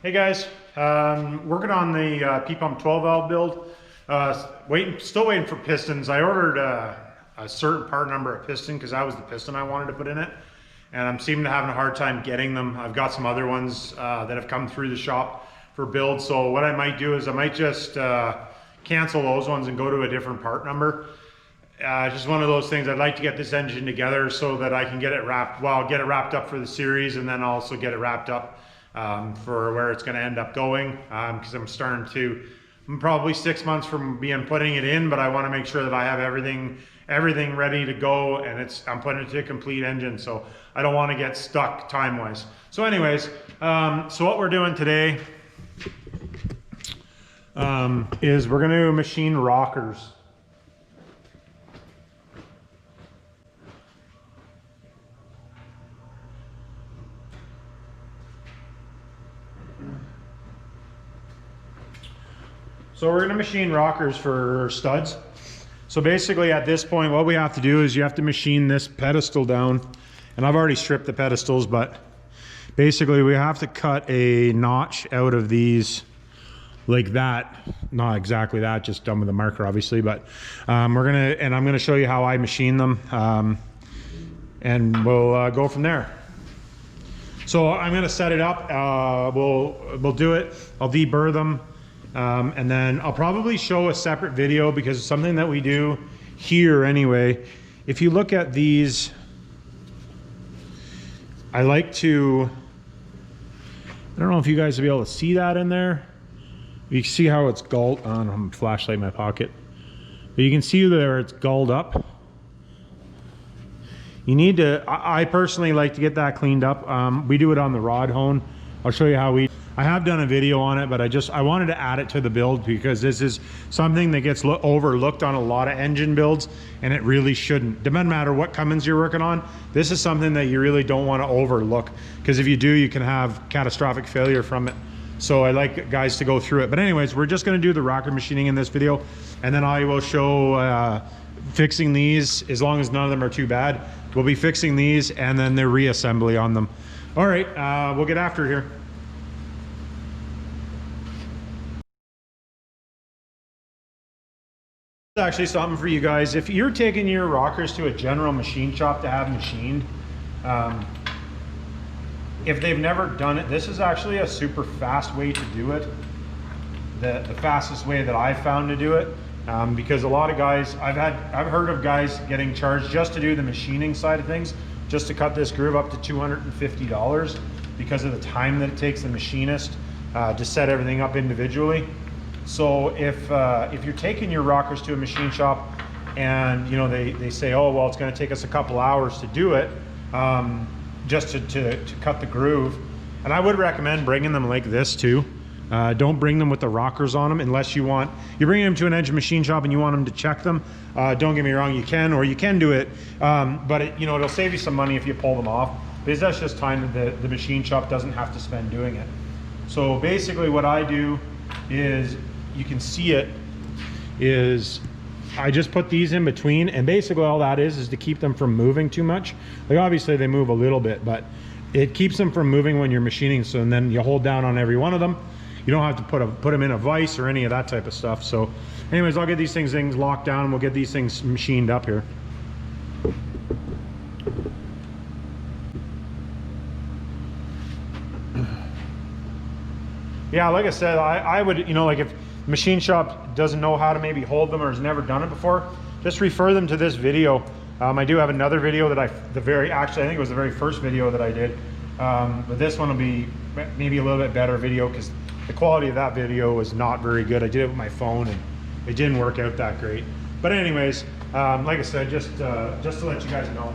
Hey guys, working on the P-Pump 12 valve build. Still waiting for pistons. I ordered a certain part number of piston because that was the piston I wanted to put in it. And I'm seeming to having a hard time getting them. I've got some other ones that have come through the shop for build. So what I might do is I might just cancel those ones and go to a different part number. Just one of those things. I'd like to get this engine together so that I can get it wrapped up for the series, and then also get it wrapped up for where it's going to end up going, because I'm probably 6 months from putting it in, but I want to make sure that I have everything ready to go, and I'm putting it to a complete engine, so I don't want to get stuck time wise. So anyways, so what we're doing today is we're going to machine rockers. So we're going to machine rockers for studs. So basically at this point, what we have to do is you have to machine this pedestal down. And I've already stripped the pedestals, but basically we have to cut a notch out of these like that. Not exactly that, just done with a marker obviously, but I'm gonna show you how I machine them, and we'll go from there. So I'm gonna set it up, we'll do it, I'll deburr them. And then I'll probably show a separate video because it's something that we do here anyway. If you look at these, I don't know if you guys will be able to see that in there. You can see how it's gulled on. I'm a flashlight in my pocket, but you can see there it's gulled up. You need to, I personally like to get that cleaned up. We do it on the rod hone. I'll show you how I have done a video on it, but I wanted to add it to the build because this is something that gets overlooked on a lot of engine builds, and it really shouldn't. Doesn't matter what Cummins you're working on, this is something that you really don't want to overlook, because if you do, you can have catastrophic failure from it. So I like guys to go through it. But anyways, we're just going to do the rocker machining in this video, and then I will show fixing these, as long as none of them are too bad. We'll be fixing these and then the reassembly on them. All right, we'll get after it here. Actually, something for you guys. If you're taking your rockers to a general machine shop to have machined, if they've never done it, this is actually a super fast way to do it. The fastest way that I've found to do it, because a lot of guys, I've heard of guys getting charged just to do the machining side of things, just to cut this groove up to $250 because of the time that it takes the machinist to set everything up individually. So if you're taking your rockers to a machine shop and they say, oh well, it's going to take us a couple hours to do it, just to cut the groove, and I would recommend bringing them like this too. Don't bring them with the rockers on them unless you're bringing them to an engine machine shop and you want them to check them. Don't get me wrong, you can do it, but it'll save you some money if you pull them off, because that's just time that the machine shop doesn't have to spend doing it. So basically what I do is, you can see it, is I just put these in between, and basically all that is to keep them from moving too much. Like obviously they move a little bit, but it keeps them from moving when you're machining. So and then you hold down on every one of them. You don't have to put them in a vise or any of that type of stuff. So anyways, I'll get these things locked down and we'll get these things machined up here. Yeah, like I said, I would, like if machine shop doesn't know how to maybe hold them or has never done it before, just refer them to this video. I do have another video that I think it was the very first video that I did, but this one will be maybe a little bit better video because the quality of that video was not very good. I did it with my phone and it didn't work out that great. But anyways, like I said, just to let you guys know.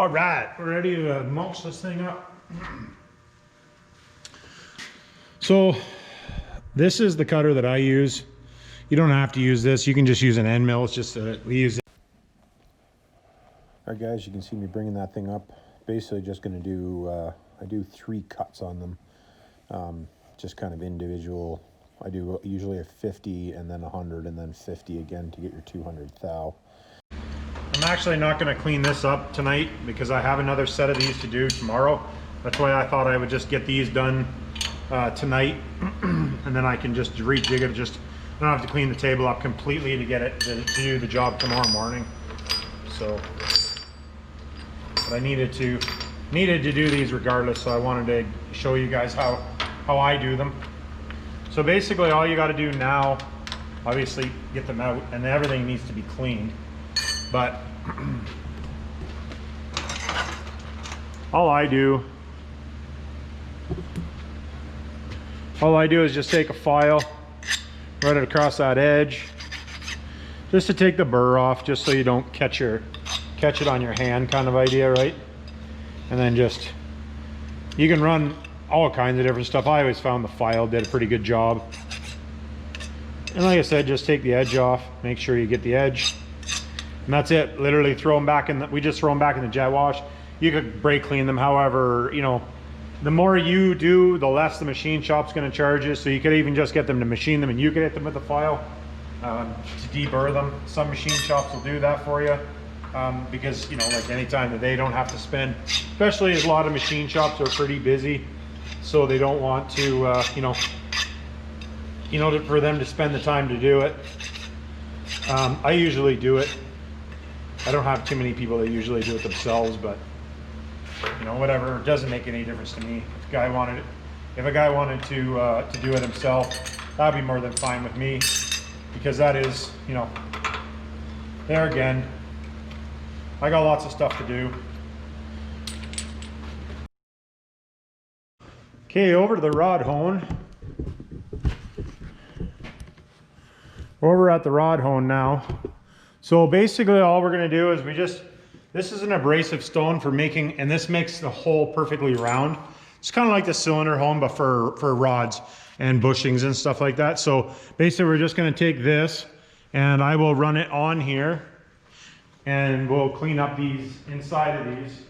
All right, we're ready to mulch this thing up. So this is the cutter that I use. You don't have to use this. You can just use an end mill. It's just that we use it. All right, guys, you can see me bringing that thing up. Basically just going to do, I do 3 cuts on them. Just kind of individual. I do usually a 50 and then 100 and then 50 again to get your 200 thou. I'm actually not going to clean this up tonight because I have another set of these to do tomorrow. That's why I thought I would just get these done tonight, and then I can just rejig it. Just I don't have to clean the table up completely to get it to do the job tomorrow morning. So, but I needed to do these regardless. So I wanted to show you guys how I do them. So basically, all you got to do now, obviously, get them out, and everything needs to be cleaned. But all I do is just take a file, run it across that edge, just to take the burr off, just so you don't catch it on your hand, kind of idea, right? And then just, you can run all kinds of different stuff. I always found the file did a pretty good job. And like I said, just take the edge off, make sure you get the edge. And that's it. Literally throw them back in we just throw them back in the jet wash. You could brake clean them. However, you know, the more you do, the less the machine shop's going to charge you. So you could even just get them to machine them, and you could hit them with the file to deburr them. Some machine shops will do that for you because, you know, like any time that they don't have to spend, especially as a lot of machine shops are pretty busy, so they don't want to, for them to spend the time to do it. I usually do it. I don't have too many people that usually do it themselves, but you know, whatever, it doesn't make any difference to me. If a guy wanted to do it himself, that'd be more than fine with me, because that is, you know, there again, I got lots of stuff to do. Okay, over to the rod hone. Over at the rod hone now. So basically all we're going to do is this is an abrasive stone for making, and this makes the hole perfectly round. It's kind of like the cylinder hone, but for rods and bushings and stuff like that. So basically we're just going to take this, and I will run it on here, and we'll clean up these inside of these.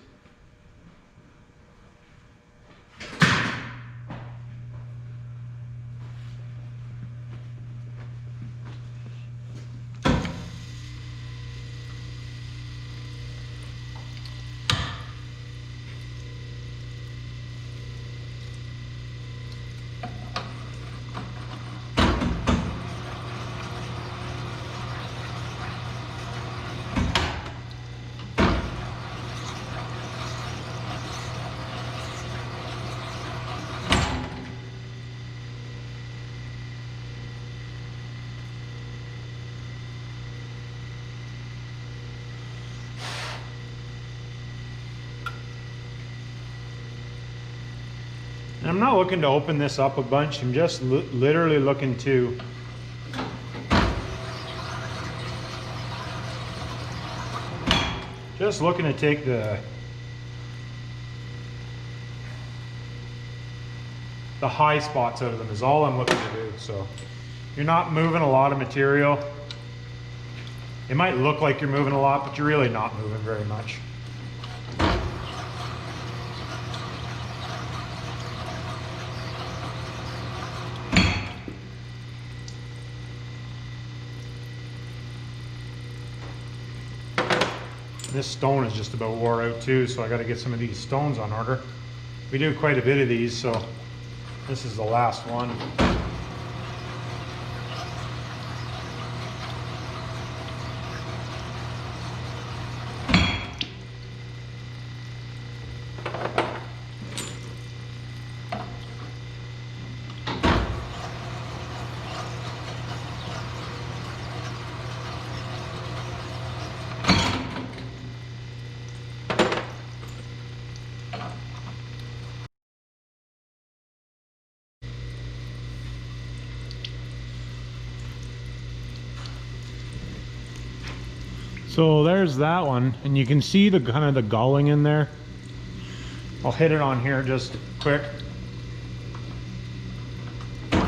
And I'm not looking to open this up a bunch. I'm just literally looking to take the high spots out of them is all I'm looking to do. So you're not moving a lot of material. It might look like you're moving a lot, but you're really not moving very much. This stone is just about wore out too, so I got to get some of these stones on order. We do quite a bit of these, so this is the last one. So there's that one, and you can see the kind of the gulling in there. I'll hit it on here just quick. I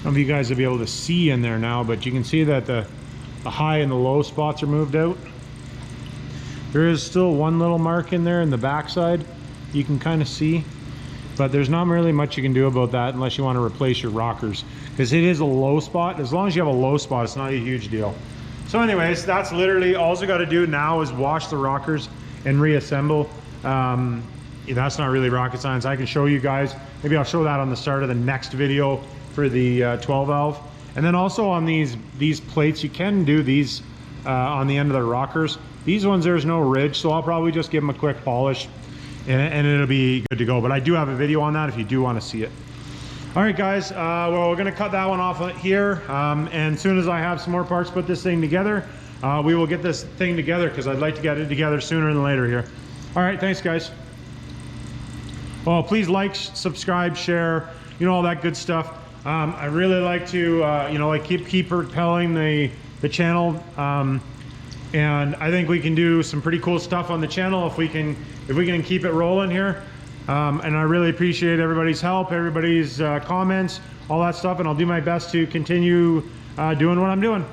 don't know if you guys will be able to see in there now, but you can see that the high and the low spots are moved out. There is still one little mark in there in the backside you can kind of see, but there's not really much you can do about that unless you want to replace your rockers, because it is a low spot. As long as you have a low spot, it's not a huge deal. So anyways, that's literally all you got to do now is wash the rockers and reassemble. That's not really rocket science. I can show you guys. Maybe I'll show that on the start of the next video for the 12 valve. And then also on these plates, you can do these on the end of the rockers. These ones, there's no ridge, so I'll probably just give them a quick polish and it'll be good to go. But I do have a video on that if you do want to see it. All right, guys, well, we're gonna cut that one off here. And as soon as I have some more parts to put this thing together, we will get this thing together, because I'd like to get it together sooner than later here. All right, thanks, guys. Well, please like, subscribe, share, all that good stuff. I really like to, keep propelling the channel, and I think we can do some pretty cool stuff on the channel if we can keep it rolling here. And I really appreciate everybody's help, everybody's comments, all that stuff, and I'll do my best to continue doing what I'm doing.